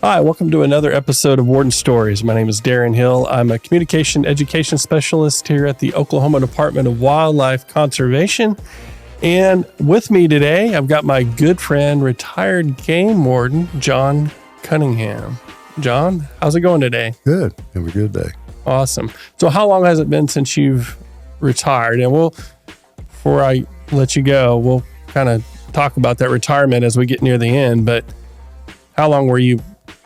Hi, welcome to another episode of Warden Stories. My name is Darrin Hill. I'm a communication education specialist here at the Oklahoma Department of Wildlife Conservation. And with me today, I've got my good friend, retired game warden, Jon Cunningham. Jon, how's it going today? Good. Have a good day. Awesome. So how long has it been since you've retired? And before I let you go, we'll kind of talk about that retirement as we get near the end. But how long were you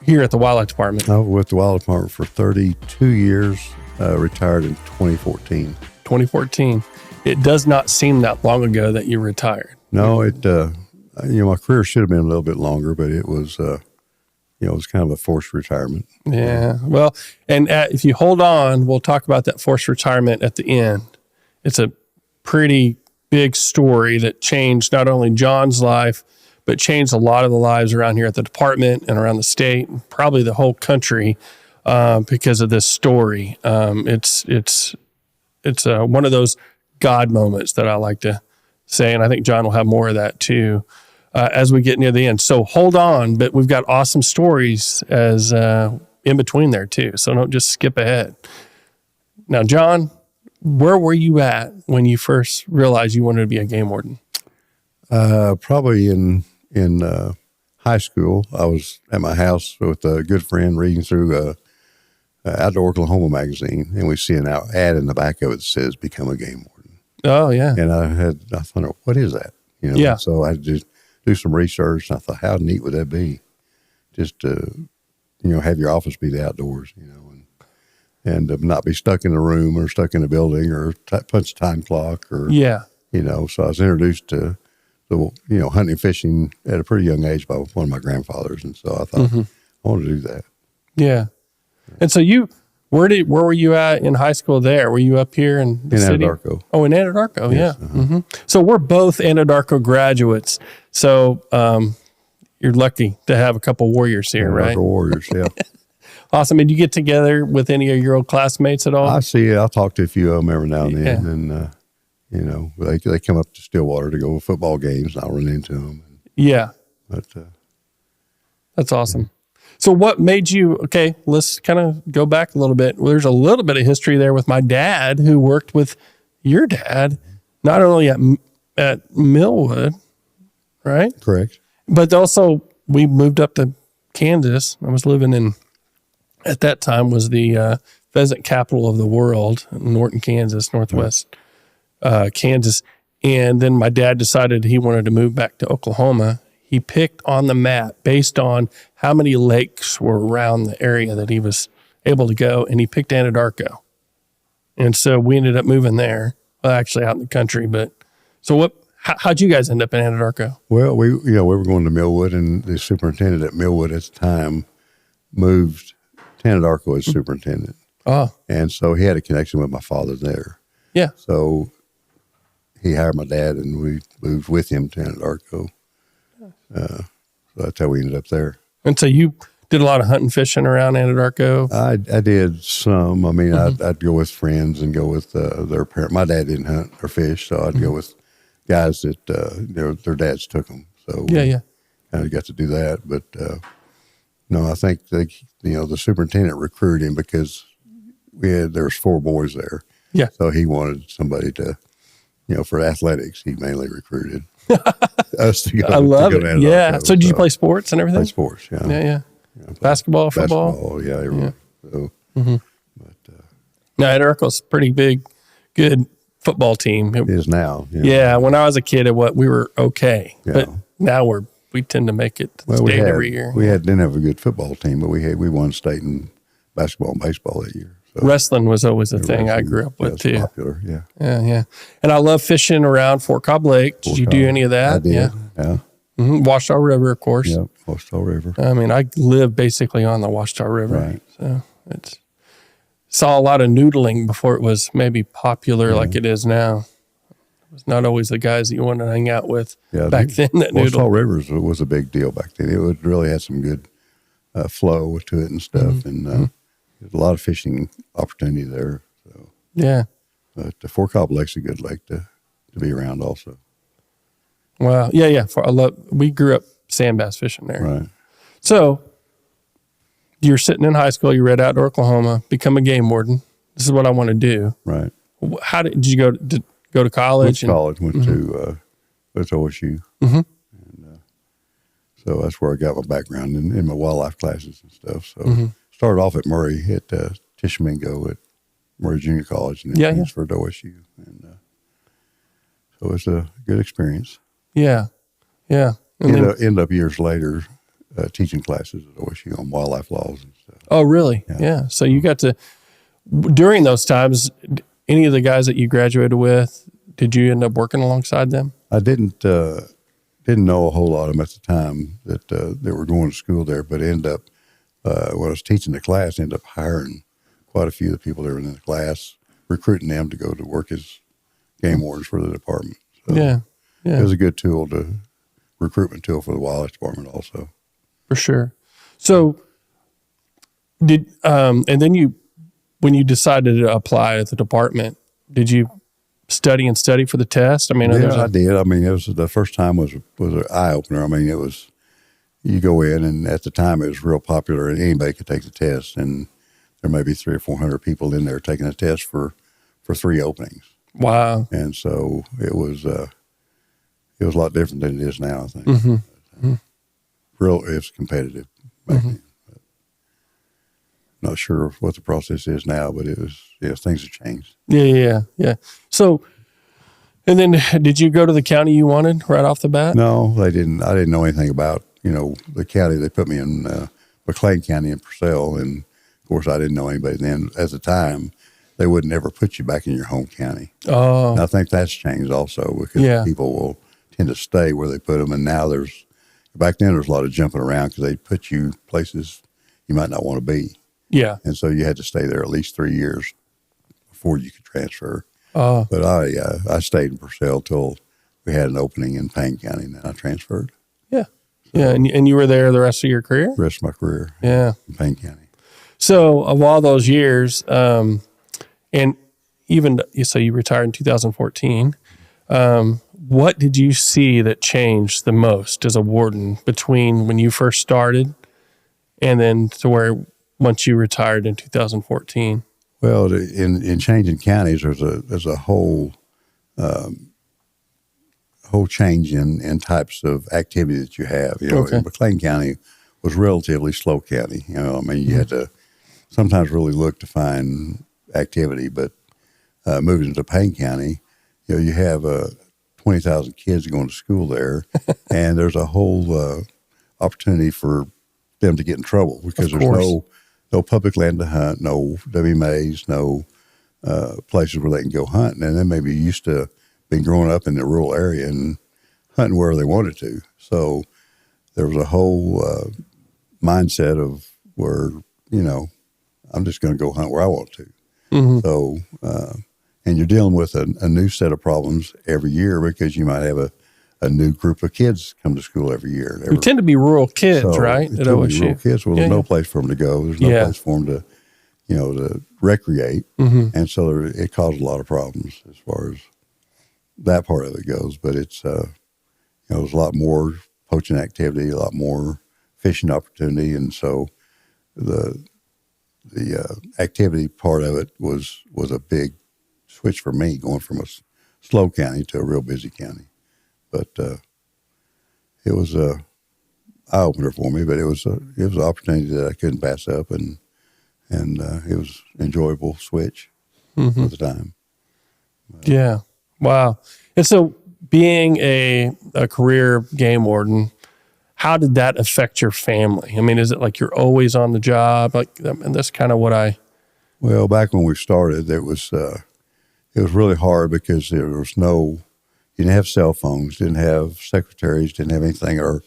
here at the Wildlife Department? I was with the Wildlife Department for 32 years, retired in 2014. 2014. It does not seem that long ago that you retired. No, my career should have been a little bit longer, but it was, it was kind of a forced retirement. Yeah. Well, and if you hold on, we'll talk about that forced retirement at the end. It's a pretty big story that changed not only Jon's life, but changed a lot of the lives around here at the department and around the state, and probably the whole country, because of this story. It's one of those God moments that I like to say, and I think Jon will have more of that too as we get near the end. So hold on, but we've got awesome stories as in between there too. So don't just skip ahead. Now, Jon, where were you at when you first realized you wanted to be a game warden? Probably in high school. I was at my house with a good friend reading through Outdoor Oklahoma magazine, and we see an ad in the back of it that says "Become a game warden." Oh yeah. And I thought, what is that? Yeah. So I had to do some research, and I thought, how neat would that be? Just to, have your office be the outdoors, and not be stuck in a room or stuck in a building or punch a time clock or So I was introduced to hunting and fishing at a pretty young age by one of my grandfathers, and so I thought I want to do that. Yeah. And so where were you at in high school there? Were you up here in the city? Anadarko. Oh, in Anadarko, yes, yeah. Mm-hmm. So we're both Anadarko graduates. So you're lucky to have a couple warriors here, right? Warriors, yeah. Awesome. And you get together with any of your old classmates at all? I see it. I'll talk to a few of them every now and then, and they come up to Stillwater to go to football games, and I'll run into them. Yeah. But that's awesome. So what made you, okay, let's kind of go back a little bit. Well, there's a little bit of history there with my dad, who worked with your dad, not only at Millwood, right? Correct. But also we moved up to Kansas. I was living at that time was the pheasant capital of the world, Norton, Kansas, northwest Kansas. And then my dad decided he wanted to move back to Oklahoma. He picked on the map based on how many lakes were around the area that he was able to go, and he picked Anadarko. And so we ended up moving there, well, actually out in the country. But so how'd you guys end up in Anadarko? Well, we were going to Millwood, and the superintendent at Millwood at the time moved to Anadarko as superintendent. Oh. And so he had a connection with my father there. Yeah. So he hired my dad, and we moved with him to Anadarko. So that's how we ended up there. And so you did a lot of hunting, fishing around Anadarko? I did some. I mean, I'd go with friends and go with their parents. My dad didn't hunt or fish, so I'd go with guys that their dads took them. So kind of got to do that. But no, I think the superintendent recruited him because there was 4 boys there. Yeah. So he wanted somebody to, for athletics, he mainly recruited us to go. I love it. Anadarko. Yeah. So did you play sports and everything? Play sports, yeah. Yeah. Basketball, football? Basketball, yeah. Everyone. So, but now, Anadarko's a pretty big, good football team. it is now. Yeah. When I was a kid, we were okay. Yeah. But now we tend to make it to the state every year. We didn't have a good football team, but we won state in basketball and baseball that year. So wrestling was always a thing I grew up with too. Popular, yeah. Yeah. And I love fishing around Fort Cobb Lake. Did you do any of that? I did. Yeah. Mm-hmm. Washita River, of course. Yeah, Washita River. I mean, I live basically on the Washita River. Right. So saw a lot of noodling before it was maybe popular like it is now. It was not always the guys that you wanted to hang out with back then that noodle. Washita River was a big deal back then. It really had some good flow to it and stuff, and there's a lot of fishing opportunity there. So yeah. But Fort Cobb Lake's a good lake to be around also. Wow. Yeah. We grew up sand bass fishing there. Right. So you're sitting in high school, you read out to Oklahoma, become a game warden. This is what I want to do. Right. How did you go to college? Went to OSU. Mm-hmm. And, so that's where I got my background in my wildlife classes and stuff. So started off at Murray at Tishomingo at Murray Junior College, and then transferred to OSU. And so it's a good experience. Yeah. And Ended up years later teaching classes at OSU on wildlife laws and stuff. Oh, really? Yeah. So you got to, during those times, any of the guys that you graduated with, did you end up working alongside them? I didn't know a whole lot of them at the time that they were going to school there, but ended up, when I was teaching the class, ended up hiring quite a few of the people that were in the class, recruiting them to go to work as game wardens for the department. So yeah. It was a good recruitment tool for the wildlife department also. For sure. So and then when you decided to apply at the department, did you study for the test? I mean, I did. I mean, it was the first time was an eye opener. I mean, it was, you go in, and at the time it was real popular and anybody could take the test, and there may be 300 or 400 people in there taking a test for 3 openings. Wow. And so it was a lot different than it is now, I think. It's competitive back then. Not sure what the process is now, but it was, things have changed. Yeah. So, and then did you go to the county you wanted right off the bat? No, they didn't. I didn't know anything about, the county. They put me in McLean County in Purcell, and of course I didn't know anybody then. At the time, they would never put you back in your home county. Oh. And I think that's changed also, because people will tend to stay where they put them. And now back then there was a lot of jumping around because they put you places you might not want to be. Yeah. And so you had to stay there at least 3 years before you could transfer. Oh. But I stayed in Purcell till we had an opening in Payne County, and then I transferred. Yeah. Yeah. And you were there the rest of your career? The rest of my career. Yeah. In Payne County. So of all those years, and even, so you retired in 2014, what did you see that changed the most as a warden between when you first started and then to where once you retired in 2014? Well, in changing counties, there's a whole change in types of activity that you have. McLean County was relatively slow county. I mean, you had to sometimes really look to find activity, but moving to Payne County, you have 20,000 kids going to school there, and there's a whole opportunity for them to get in trouble because there's no public land to hunt, no WMAs, no places where they can go hunting. And then maybe used to being growing up in the rural area and hunting wherever they wanted to. So there was a whole mindset of where, I'm just going to go hunt where I want to. Mm-hmm. So, and you're dealing with a new set of problems every year because you might have a new group of kids come to school every year. We tend to be rural kids, right? At OSU. Rural kids. Well, there's no place for them to go. There's no place for them to, to recreate. Mm-hmm. And so it caused a lot of problems as far as that part of it goes. But it's, there's a lot more poaching activity, a lot more fishing opportunity. And so the activity part of it was a big switch for me, going from a slow county to a real busy county. But it was a eye opener for me. But it was an opportunity that I couldn't pass up, and it was an enjoyable switch for the time. Yeah, wow. And so, being a career game warden, how did that affect your family? I mean, is it like you're always on the job? And that's kind of what Well, back when we started, it was really hard because there was you didn't have cell phones, didn't have secretaries, didn't have anything, or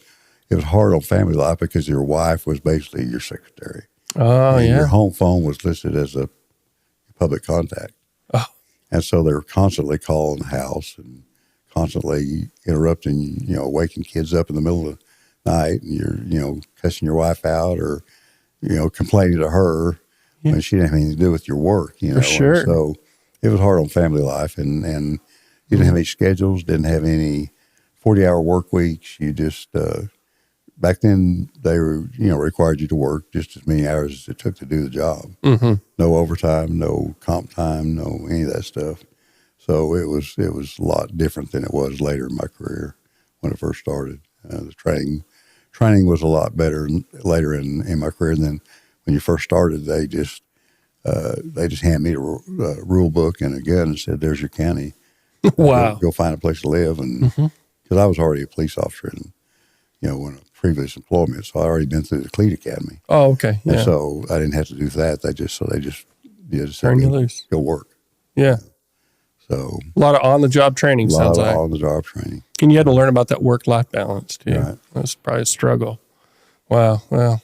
it was hard on family life because your wife was basically your secretary. Oh, and your home phone was listed as a public contact. Oh. And so they were constantly calling the house and constantly interrupting, waking kids up in the middle of the night, and you're, cussing your wife out or, complaining to her when she didn't have anything to do with your work, For sure. And so it was hard on family life, and you didn't have any schedules, didn't have any 40-hour work weeks. You just back then they were, required you to work just as many hours as it took to do the job. Mm-hmm. No overtime, no comp time, no any of that stuff. So it was a lot different than it was later in my career when it first started. The training was a lot better later in my career than when you first started. They just handed me a rule book and a gun and said, "There's your county. Wow. Go find a place to live." And because I was already a police officer in, when a previous employment, so I already been through the Cleat Academy. Oh, okay. Yeah. And so I didn't have to do that. They just Turn you loose. Go work. Yeah. So a lot of on-the-job training, sounds like. On-the-job training. And you had to learn about that work-life balance, too. Right. That's probably a struggle. Wow. Well,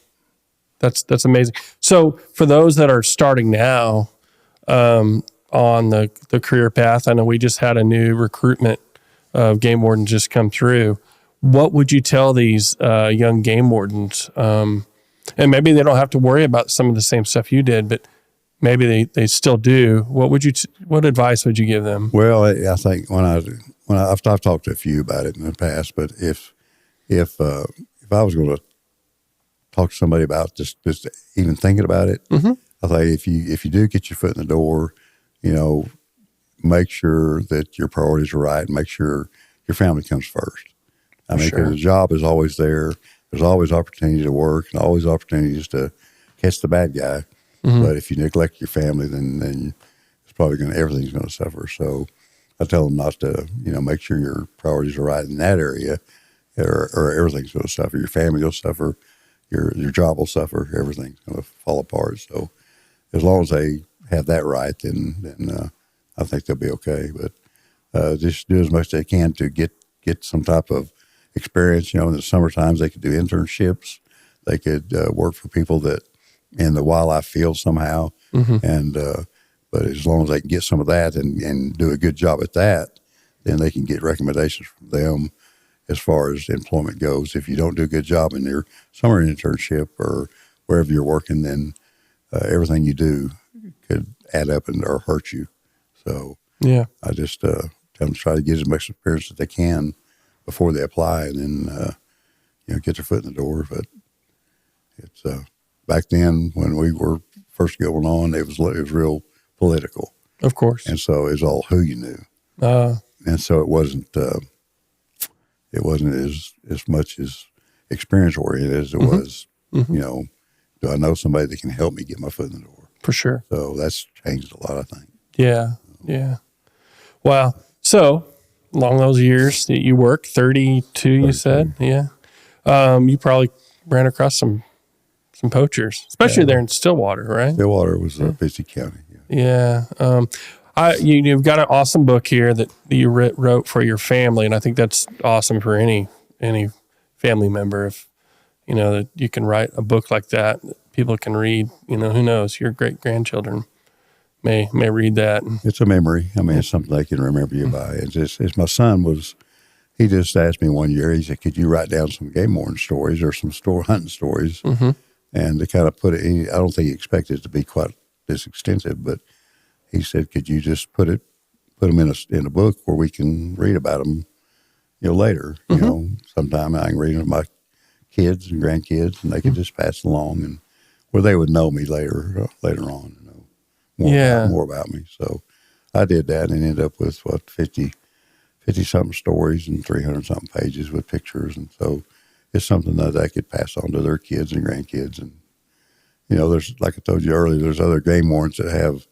that's amazing. So for those that are starting now on the career path, I know we just had a new recruitment of game wardens just come through. What would you tell these young game wardens? And maybe they don't have to worry about some of the same stuff you did, but maybe they still do. What advice would you give them? Well, I think I've talked to a few about it in the past, but if I was going to talk to somebody about just even thinking about it, I think if you do get your foot in the door, make sure that your priorities are right and make sure your family comes first. I mean, because the job is always there. There's always opportunity to work and always opportunities to catch the bad guy. But if you neglect your family, then it's probably everything's going to suffer. So I tell them not to, make sure your priorities are right in that area, or everything's going to suffer. Your family will suffer, your job will suffer, everything's going to fall apart. So as long as they have that right, then I think they'll be okay. But just do as much as they can to get some type of experience. In the summer times, they could do internships. They could work for people that in the wildlife field somehow. And but as long as they can get some of that and do a good job at that, then they can get recommendations from them as far as employment goes. If you don't do a good job in your summer internship or wherever you're working, then everything you do could add up or hurt you. So I just tell them to try to get as much experience as they can before they apply, and then get their foot in the door. But it's back then when we were first going on, it was real political, of course, and so it was all who you knew, and so it wasn't as much as experience oriented as it was. Do I know somebody that can help me get my foot in the door? For sure. So that's changed a lot, I think. Yeah. Wow. So along those years that you worked, 32, you said, you probably ran across some poachers, especially there in Stillwater, right? Stillwater was busy county. Yeah. You've got an awesome book here that you wrote for your family, and I think that's awesome for any family member. If that you can write a book like that people can read. Who knows? Your great grandchildren may read that. It's a memory. I mean, it's something they can remember you by. It's just, as my son he just asked me one year. He said, "Could you write down some game warden stories or some hunting stories?" And to kind of put it, I don't think he expected it to be quite this extensive, but he said, "Could you just put them in a book where we can read about them, later? Sometime I can read them to my kids and grandkids, and they can just pass along, and where they would know me later on, more about me." So I did that and ended up with 50 something stories and 300 something pages with pictures, and so it's something that they could pass on to their kids and grandkids. And there's, like I told you earlier, there's other game wardens that have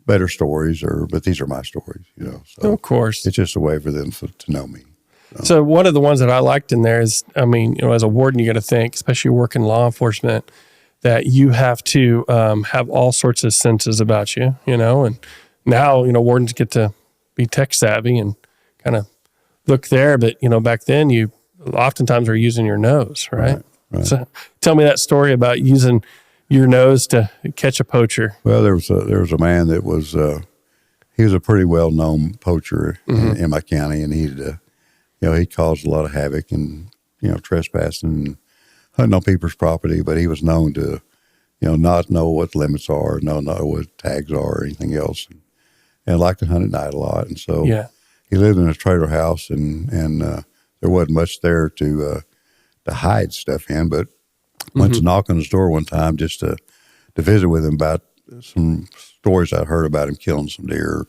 better stories, but these are my stories. So of course, it's just a way for them to know me. So one of the ones that I liked in there is, as a warden, you got to think, especially working law enforcement, that you have to have all sorts of senses about you, and now, wardens get to be tech savvy and kind of look there. But, back then you oftentimes were using your nose, right? Right. So tell me that story about using your nose to catch a poacher. Well, there was a man that was, he was a pretty well-known poacher in my county, and he caused a lot of havoc and, trespassing and hunting on people's property, but he was known to, not know what limits are, not know what tags are or anything else, and liked to hunt at night a lot. And so he lived in a trailer house, and there wasn't much there to hide stuff in, but went to knock on his door one time just to visit with him about some stories I'd heard about him killing some deer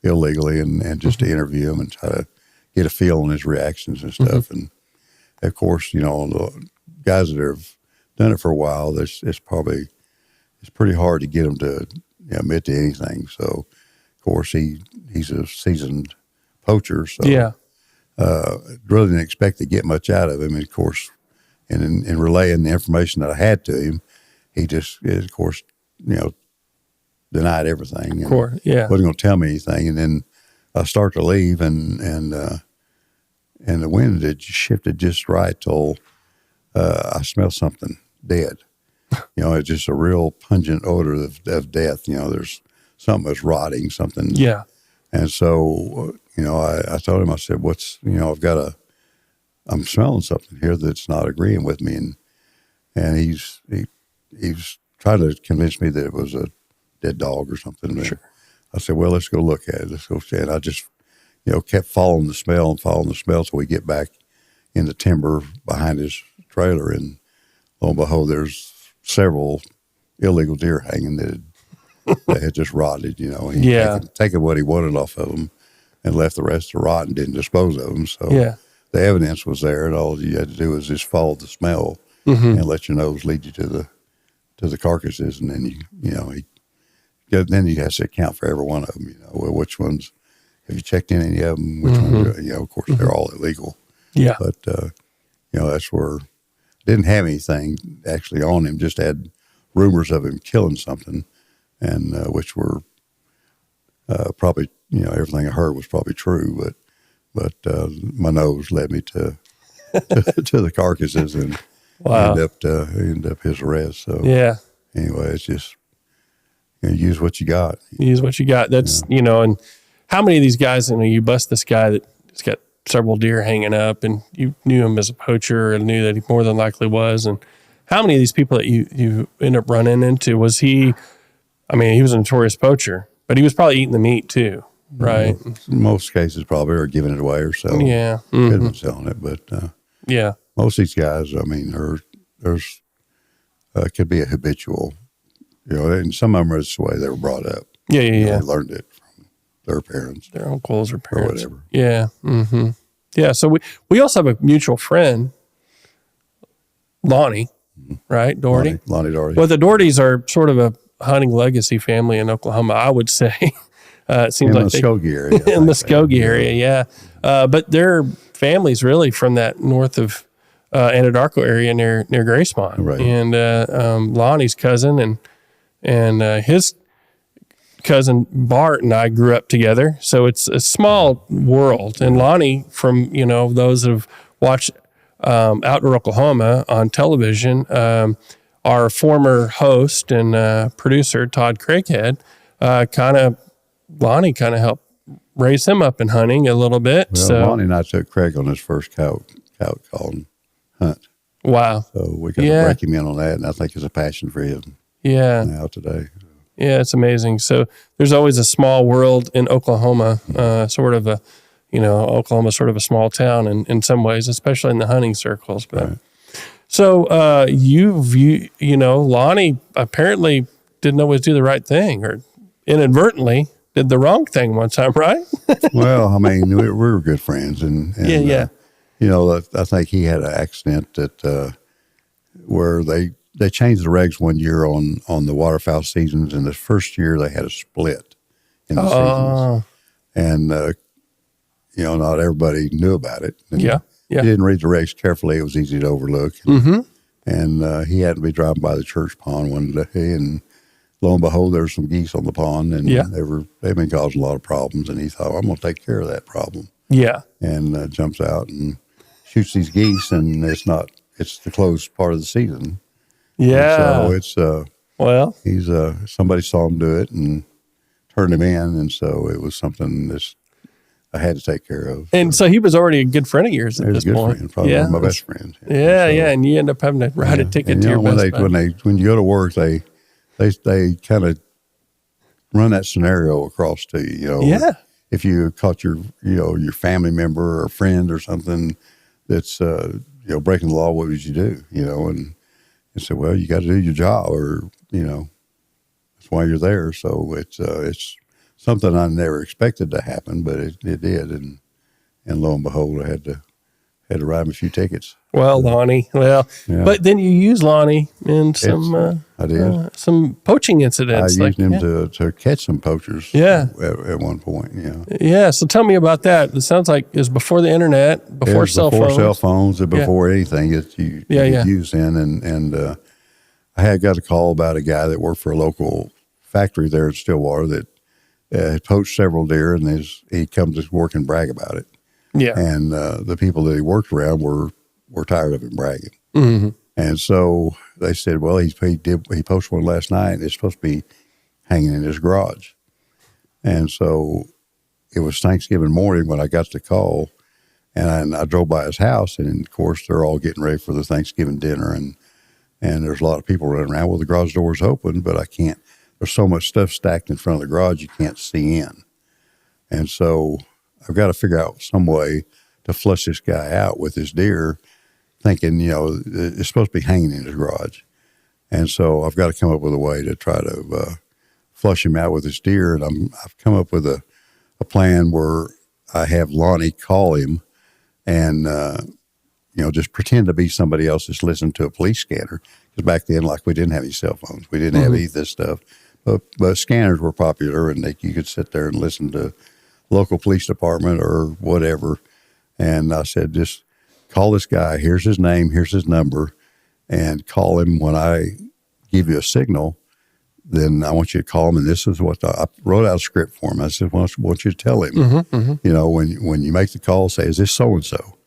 illegally, and just to interview him and try to get a feel on his reactions and stuff. And of course, the guys that have done it for a while, it's pretty hard to get them to admit to anything. So, of course, he's a seasoned poacher, so really didn't expect to get much out of him. And of course, in relaying the information that I had to him, he just, of course, denied everything. Of course, wasn't going to tell me anything. And then I start to leave, and the wind had shifted just right till I smelled something dead. It's just a real pungent odor of death. There's something that's rotting, something. Yeah. And so, I told him, I said, I'm smelling something here that's not agreeing with me. And he's trying to convince me that it was a dead dog or something. Sure. I said, well, let's go look at it. Let's go see it. I just, kept following the smell till we get back in the timber behind his trailer. And lo and behold, there's several illegal deer hanging that had just rotted, and he'd taken what he wanted off of them and left the rest to rot and didn't dispose of them. So the evidence was there, and all you had to do was just follow the smell and let your nose lead you to the carcasses. And then then he has to account for every one of them, which ones, have you checked in any of them? Which ones, of course, they're all illegal. Yeah. But, that's where, didn't have anything actually on him, just had rumors of him killing something, and which were probably, everything I heard was probably true, but my nose led me to the carcasses, and ended up his arrest. So anyway, it's just use what you got. Use what you got. That's and how many of these guys? You bust this guy that's got several deer hanging up, and you knew him as a poacher and knew that he more than likely was. And how many of these people that you end up running into, was he? I mean, he was a notorious poacher, but he was probably eating the meat too, right? In most cases, probably, or giving it away or selling. Yeah. Could have been selling it, but most of these guys, I mean, there's could be a habitual, and some of them are just the way they were brought up. They learned it from their parents, their uncles or parents, or whatever. Yeah. Yeah. So we also have a mutual friend, Lonnie, right? Doherty. Lonnie Doherty. Well, the Dohertys are sort of a hunting legacy family in Oklahoma, I would say. It seems like Muskogee area. In the Muskogee area, yeah. But their family's really from that north of Anadarko area near Gracemont. Right. And Lonnie's cousin and his cousin Bart and I grew up together. So it's a small world. And Lonnie, from, those that have watched Outdoor Oklahoma on television, our former host and producer, Todd Craighead, Lonnie kind of helped raise him up in hunting a little bit. Well, so Lonnie and I took Craig on his first cow calling hunt. Wow. So we got to break him in on that, and I think it's a passion for him now today. Yeah, it's amazing. So there's always a small world in Oklahoma, sort of a, Oklahoma sort of a small town in some ways, especially in the hunting circles. But right. So Lonnie apparently didn't always do the right thing, or inadvertently did the wrong thing one time, right? Well, I mean, we were good friends, and I think he had an accident that where they changed the regs one year on the waterfowl seasons, and the first year they had a split in the seasons, and not everybody knew about it. And yeah. He didn't read the regs carefully; it was easy to overlook. And he happened to be driving by the church pond one day, and lo and behold, there were some geese on the pond, and they've been causing a lot of problems. And he thought, I'm going to take care of that problem. Yeah. And jumps out and shoots these geese, and it's the closed part of the season. Yeah. And so he's somebody saw him do it and turned him in, and so it was something that I had to take care of. And so he was already a good friend of yours at this point. Friend, probably one of my best friends. And you end up having to write a ticket to your best friend. When you go to work, they kind of run that scenario across to you. If you caught your family member or friend or something that's breaking the law, what would you do? And I said, well, you got to do your job, or that's why you're there. So it's something I never expected to happen, but it did, and lo and behold, I had to write him a few tickets. Well, Lonnie, yeah. But then you use Lonnie in I did some poaching incidents. I used him to catch some poachers. Yeah. At one point. Yeah. So tell me about that. It sounds like it was before the internet, before cell phones. Before cell phones, and before anything that you could use in. And I had got a call about a guy that worked for a local factory there in Stillwater that had poached several deer, and he'd come to work and brag about it. Yeah. And the people that he worked around were tired of him bragging. Mm-hmm. And so they said, well, he poached one last night, and it's supposed to be hanging in his garage. And so it was Thanksgiving morning when I got the call, and I drove by his house, and of course they're all getting ready for the Thanksgiving dinner, and there's a lot of people running around. Well, the garage door's open, but I can't. There's so much stuff stacked in front of the garage you can't see in. And so I've got to figure out some way to flush this guy out with his deer, thinking, it's supposed to be hanging in his garage. And so I've got to come up with a way to try to flush him out with his deer. And I've come up with a plan where I have Lonnie call him and, just pretend to be somebody else that's listening to a police scanner. Because back then, like, we didn't have any cell phones. We didn't have any of this stuff. But scanners were popular, and you could sit there and listen to local police department or whatever. And I said, just call this guy. Here's his name. Here's his number. And call him when I give you a signal. Then I want you to call him. And this is what I wrote out a script for him. I said, I want you to tell him, when you make the call, say, is this so-and-so?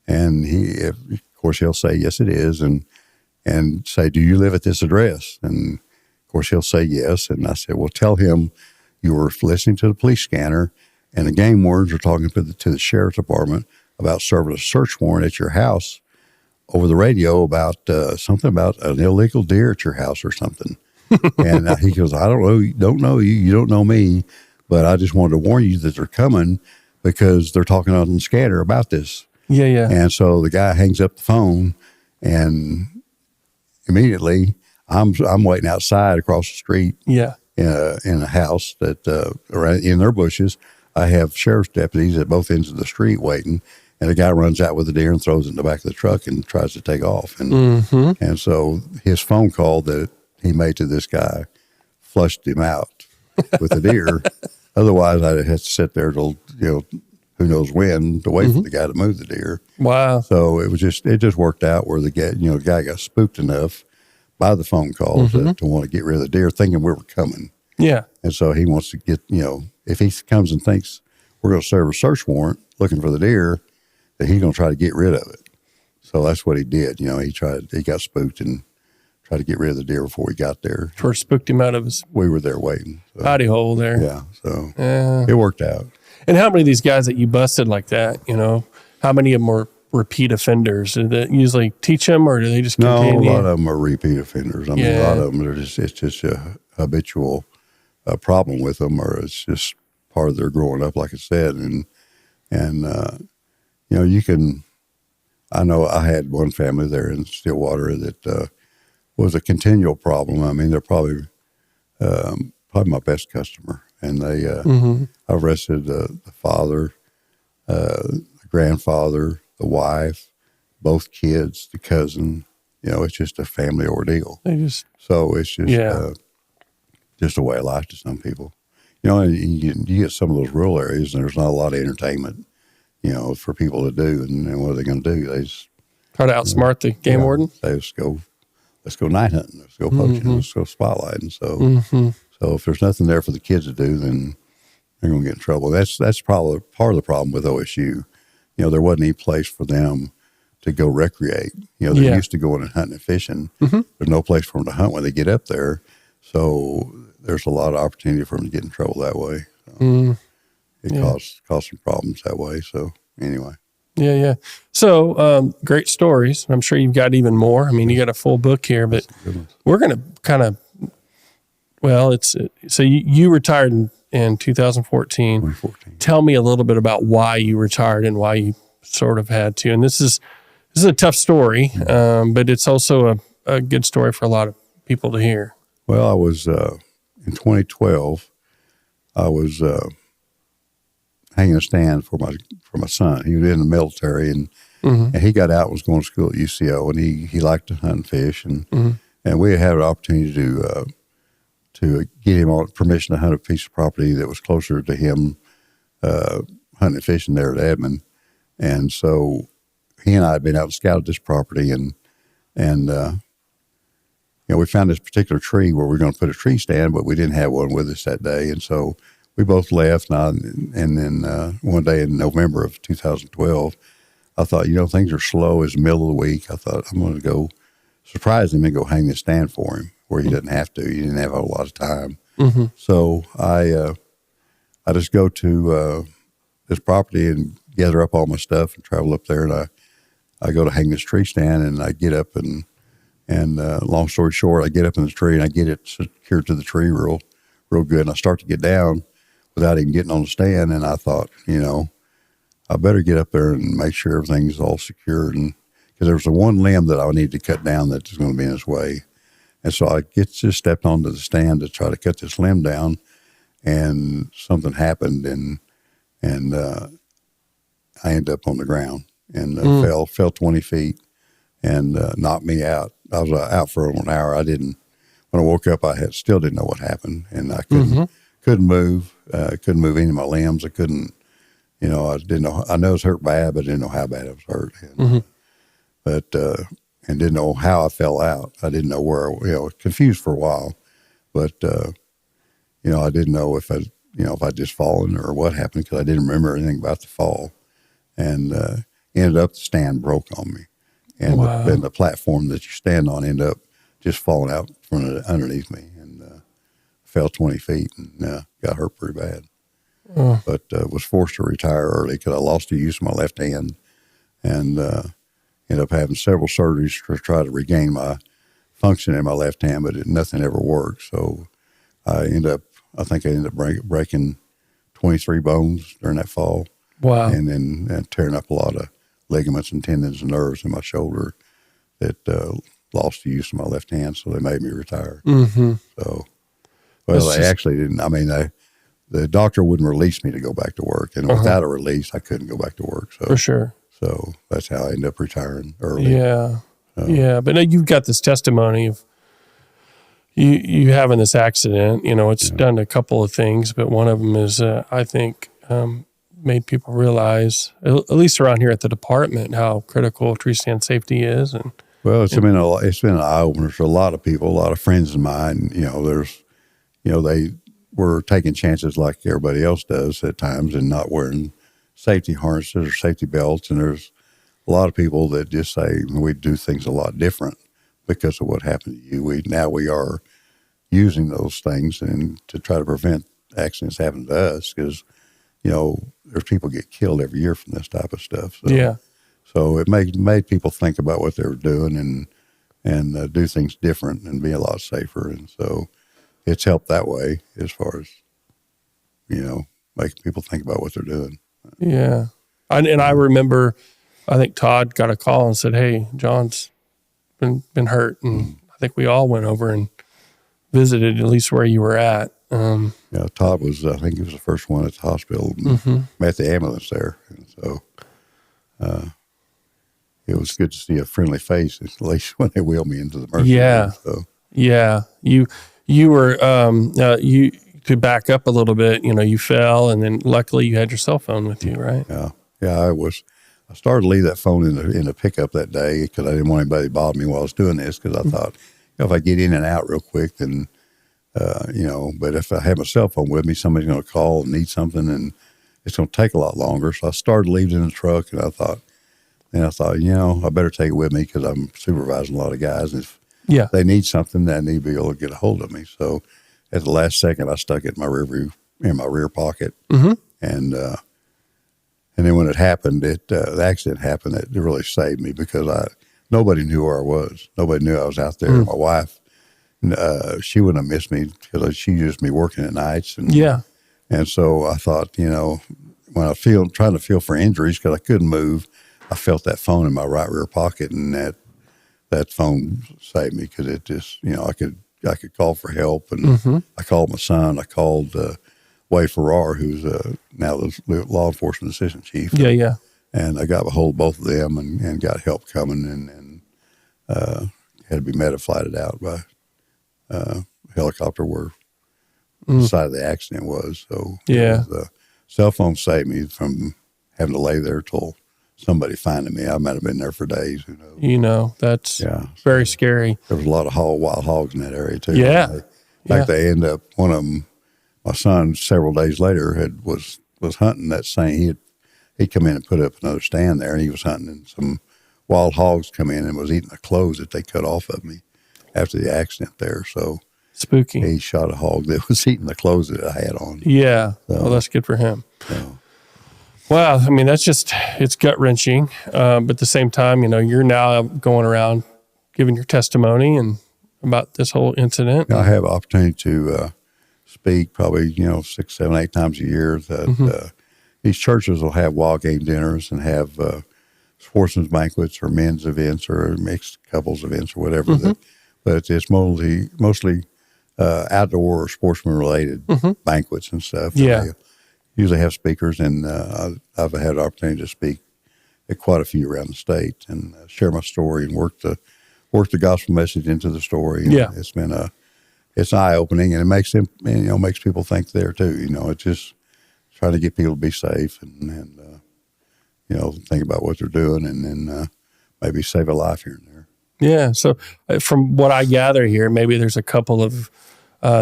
And of course, he'll say, yes, it is. And say, do you live at this address? And of course, he'll say yes. And I said, well, tell him you were listening to the police scanner, and the game wardens are talking to the sheriff's department about serving a search warrant at your house over the radio about something about an illegal deer at your house or something. And he goes, I don't know you, you don't know me, but I just wanted to warn you that they're coming because they're talking on the scanner about this. Yeah, yeah. And so the guy hangs up the phone, and immediately I'm waiting outside across the street. Yeah. In a house that in their bushes. I have sheriff's deputies at both ends of the street waiting, and a guy runs out with a deer and throws it in the back of the truck and tries to take off. And so his phone call that he made to this guy flushed him out with the deer. Otherwise, I'd have to sit there till who knows when to wait for the guy to move the deer. Wow. So it just worked out where the guy got spooked enough by the phone calls to want to get rid of the deer, thinking we were coming. Yeah. And so he wants to get, if he comes and thinks we're going to serve a search warrant looking for the deer, then he's going to try to get rid of it. So that's what he did. He got spooked and tried to get rid of the deer before we got there. Sort of spooked him out of his We were there waiting. So, body hole there. Yeah. So it worked out. And how many of these guys that you busted like that, how many of them were repeat offenders? Did they usually teach them, or do they just continue? No, a lot of them are repeat offenders. I mean, a lot of them it's just a habitual problem with them, or it's just part of their growing up, like I said. And I know I had one family there in Stillwater that was a continual problem. I mean, they're probably my best customer. And they arrested the father, the grandfather, the wife, both kids, the cousin. It's just a family ordeal. So it's just a way of life to some people. And you get some of those rural areas, and there's not a lot of entertainment, for people to do. And what are they going to do? They just try to outsmart the game warden. They just let's go night hunting, let's go poaching, let's go spotlighting. So, so if there's nothing there for the kids to do, then they're going to get in trouble. That's probably part of the problem with OSU. There wasn't any place for them to go recreate. They're used to going and hunting and fishing. There's no place for them to hunt when they get up there. So there's a lot of opportunity for them to get in trouble that way. So it caused some problems that way. So anyway. Yeah. So great stories. I'm sure you've got even more. I mean, you got a full book here, but we're going to kind of, so you retired in 2014. 2014. Tell me a little bit about why you retired and why you sort of had to. And this is This is a tough story, but it's also a good story for a lot of people to hear. Well, I was in 2012. I was hanging a stand for my son. He was in the military, and he got out and was going to school at UCO, and he liked to hunt and fish, and we had an opportunity to get him permission to hunt a piece of property that was closer to him hunting and fishing there at Edmond. And so he and I had been out and scouted this property, and we found this particular tree where we were going to put a tree stand, but we didn't have one with us that day. And so we both left. And then one day in November of 2012, I thought, things are slow. It's the middle of the week. I thought, I'm going to go surprise him and go hang this stand for him where he doesn't have to. He didn't have a lot of time. So I just go to this property and gather up all my stuff and travel up there. And I go to hang this tree stand, and I get up and long story short, I get up in the tree and I get it secured to the tree real good. And I start to get down without even getting on the stand. And I thought, I better get up there and make sure everything's all secured. And because there was one limb that I needed to cut down that was going to be in his way. And so I just stepped onto the stand to try to cut this limb down, and something happened, and I ended up on the ground and fell 20 feet and knocked me out. I was out for an hour. When I woke up, I still didn't know what happened, and I couldn't move. Couldn't move any of my limbs. I couldn't, I didn't know. I know it was hurt bad, but I didn't know how bad it was hurt. And, and didn't know how I fell out. I didn't know where. I was confused for a while, but I didn't know if I'd just fallen or what happened, because I didn't remember anything about the fall, and ended up the stand broke on me. And then the platform that you stand on ended up just falling out from underneath me, and fell 20 feet and got hurt pretty bad. But was forced to retire early because I lost the use of my left hand, and ended up having several surgeries to try to regain my function in my left hand, but nothing ever worked. So I think I ended up breaking 23 bones during that fall. Wow. And then tearing up a lot of ligaments and tendons and nerves in my shoulder that lost the use of my left hand, so they made me retire. So, they actually didn't. I mean, the doctor wouldn't release me to go back to work, and without a release, I couldn't go back to work. So, for sure. So that's how I ended up retiring early. Yeah, but now you've got this testimony of you having this accident. It's done a couple of things, but one of them is, I think, made people realize, at least around here at the department, how critical tree stand safety is. And it's been an eye opener for a lot of people, a lot of friends of mine. They were taking chances like everybody else does at times, and not wearing safety harnesses or safety belts. And there's a lot of people that just say we do things a lot different because of what happened to you. We are using those things and to try to prevent accidents happening to us, because there's people get killed every year from this type of stuff. So it made people think about what they were doing and do things different and be a lot safer. And so it's helped that way, as far as making people think about what they're doing. Yeah. And I remember, I think Todd got a call and said, "Hey, John's been hurt." And I think we all went over and visited at least where you were at. Todd was, I think he was the first one at the hospital, and met the ambulance there. And so it was good to see a friendly face, at least when they wheeled me into the emergency room. So. Yeah. You were, to back up a little bit, you fell, and then luckily you had your cell phone with you, right? Yeah. I started to leave that phone in the pickup that day because I didn't want anybody to bother me while I was doing this, because I thought, if I get in and out real quick, then, but if I have my cell phone with me, somebody's going to call and need something, and it's going to take a lot longer. So I started leaving in the truck, and I thought, I better take it with me, because I'm supervising a lot of guys. And if they need something, they need to be able to get a hold of me. So at the last second, I stuck it in my rear pocket. And then when it happened, the accident happened, it really saved me, because nobody knew where I was. Nobody knew I was out there. My wife, she wouldn't have missed me, because she used me working at nights. And so I thought, when trying to feel for injuries, because I couldn't move, I felt that phone in my right rear pocket, and that phone saved me because it just, I could call for help, and I called my son. I called Wade Farrar, who's now the law enforcement assistant chief. Yeah. And I got a hold of both of them and got help coming, and had to be medi-flighted out by helicopter where the side of the accident was. So the cell phone saved me from having to lay there till somebody finding me. I might have been there for days. Who knows? That's very scary. There was a lot of wild hogs in that area too. Yeah. In fact, they end up, one of them, my son, several days later was hunting that same. He'd come in and put up another stand there, and he was hunting, and some wild hogs come in and was eating the clothes that they cut off of me after the accident there. So spooky. He shot a hog that was eating the clothes that I had on. Yeah. So, well, that's good for him. Wow. I mean, it's gut wrenching. But at the same time, you're now going around giving your testimony and about this whole incident. I have opportunity to speak probably, 6, 7, 8 times a year. That these churches will have wild game dinners and have sportsmen's banquets or men's events or mixed couples events or whatever. But it's mostly outdoor or sportsman related banquets and stuff. Yeah. They usually have speakers, and I've had the opportunity to speak at quite a few around the state and share my story and work the gospel message into the story. And it's eye opening, and it makes them, makes people think there too. It's just trying to get people to be safe and think about what they're doing, and then maybe save a life here and there. Yeah. So from what I gather here, maybe there's a couple of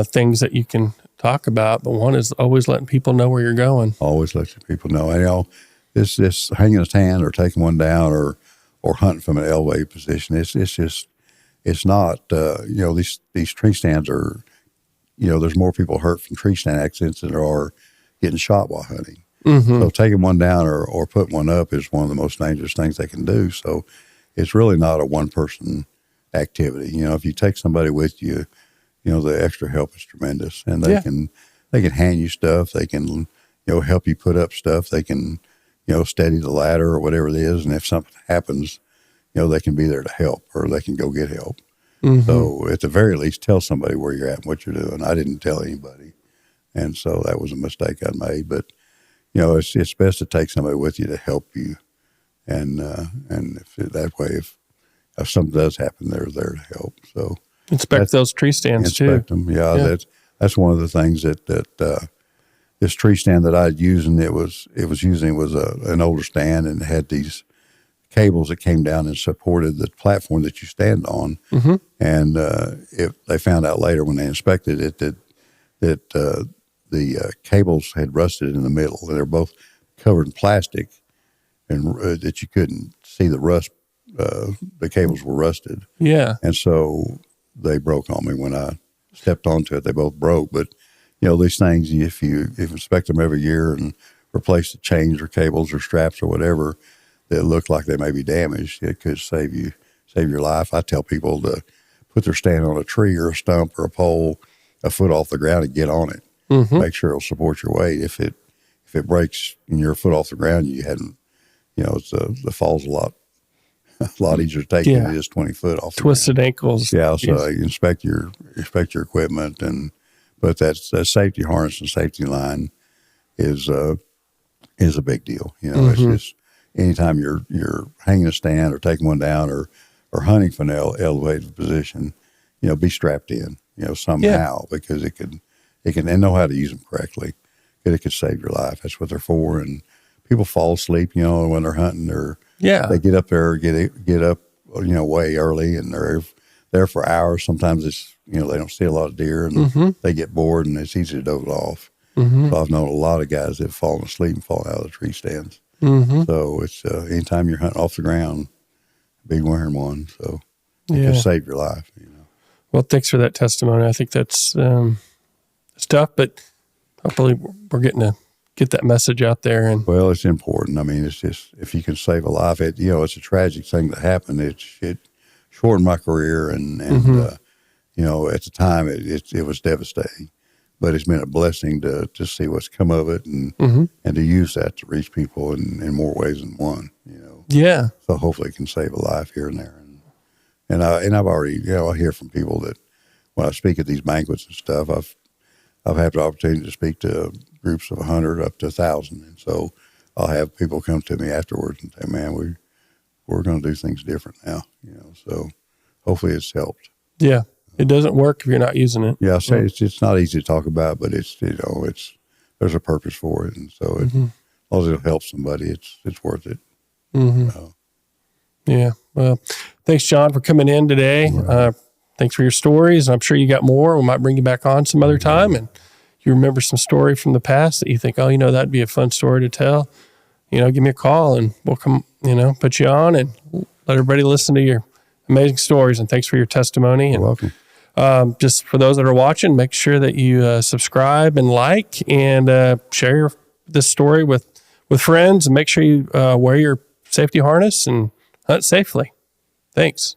things that you can talk about, but one is always letting people know where you're going. Always letting people know. This hanging a stand or taking one down or hunting from an elevated position. It's not. These tree stands are. There's more people hurt from tree stand accidents than there are getting shot while hunting. So taking one down or putting one up is one of the most dangerous things they can do. So it's really not a one-person activity. If you take somebody with you, the extra help is tremendous, and they can hand you stuff. They can help you put up stuff. They can steady the ladder or whatever it is, and if something happens, they can be there to help, or they can go get help. So at the very least, tell somebody where you're at and what you're doing. I didn't tell anybody, and so that was a mistake I made. But it's best to take somebody with you to help you, and if something does happen, they're there to help. So inspect those tree stands too. Inspect them, That's one of the things that this tree stand that I'd used, and it was an older stand, and it had these cables that came down and supported the platform that you stand on. And they found out later when they inspected it that the cables had rusted in the middle. They're both covered in plastic, and that you couldn't see the rust. The cables were rusted. Yeah. And so they broke on me when I stepped onto it. They both broke. But, these things, if you inspect them every year and replace the chains or cables or straps or whatever that look like they may be damaged, it could save your life. I tell people to put their stand on a tree or a stump or a pole a foot off the ground and get on it. Make sure it'll support your weight. If it breaks and you're a foot off the ground, you hadn't, the fall's a lot easier to take than it is 20 foot off. Twisted ankles. Yeah. So inspect your equipment, but that safety harness and safety line is a big deal. It's just anytime you're hanging a stand or taking one down or hunting from an elevated position, be strapped in, somehow, because it can and know how to use them correctly. It could save your life. That's what they're for. And people fall asleep, when they're hunting, they get up there, get up, way early, and they're there for hours. Sometimes it's, they don't see a lot of deer, and they get bored, and it's easy to doze off. So I've known a lot of guys that have fallen asleep and fallen out of the tree stands. So it's anytime you're hunting off the ground, be wearing one. So it can save your life. Well, thanks for that testimony. I think that's it's tough, but hopefully we're getting to get that message out there. And well, it's important. I mean, it's just, if you can save a life, it's a tragic thing that happened. It shortened my career, and at the time it was devastating, but it's been a blessing to see what's come of it, and to use that to reach people in more ways than one. Yeah. So hopefully it can save a life here and there. And I've already, I hear from people that when I speak at these banquets and stuff, I've had the opportunity to speak to groups of 100 up to 1,000. And so I'll have people come to me afterwards and say, man, we're going to do things different now, so hopefully it's helped. Yeah. It doesn't work if you're not using it. Yeah, I say it's not easy to talk about, but it's there's a purpose for it. And so as long as it'll help somebody, it's worth it. Yeah. Well, thanks, Jon, for coming in today. Thanks for your stories. I'm sure you got more. We might bring you back on some other time, and you remember some story from the past that you think, oh, that'd be a fun story to tell. Give me a call and we'll come, put you on and let everybody listen to your amazing stories. And thanks for your testimony. You're and welcome. Just for those that are watching, make sure that you subscribe and like and share this story with friends, and make sure you wear your safety harness and hunt safely. Thanks.